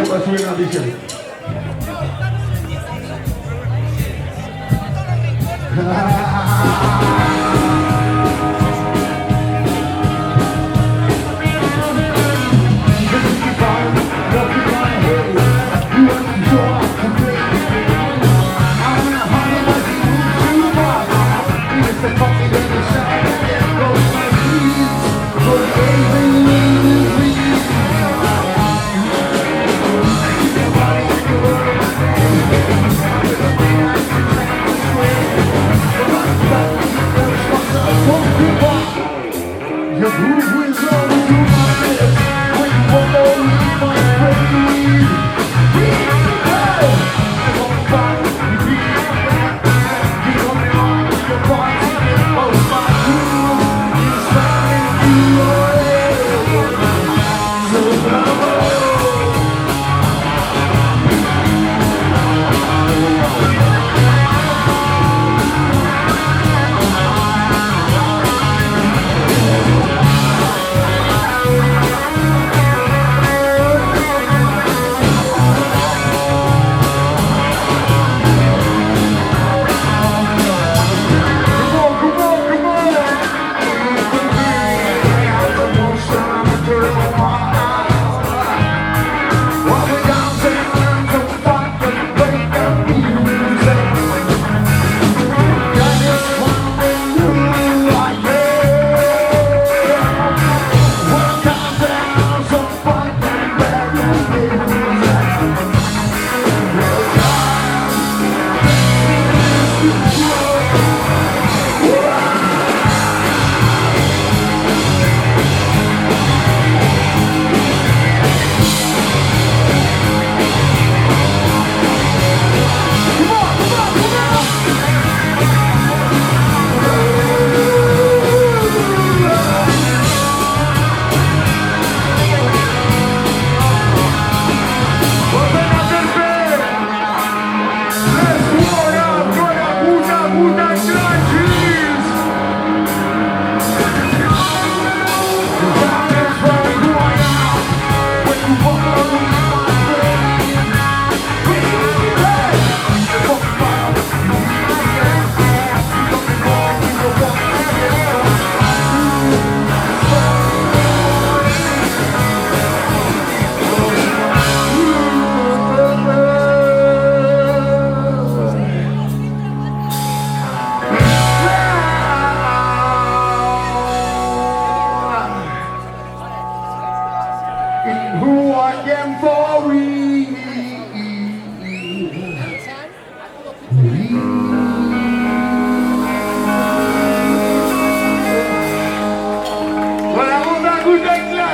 para subir la noticia. Your groove will run through my lips when you follow me, my friend. Hey! I'm on fire, you feel that? You got me on your party, oh my groove is running through your head. So bravo. Who I am for we. Voilà, on a goûté de la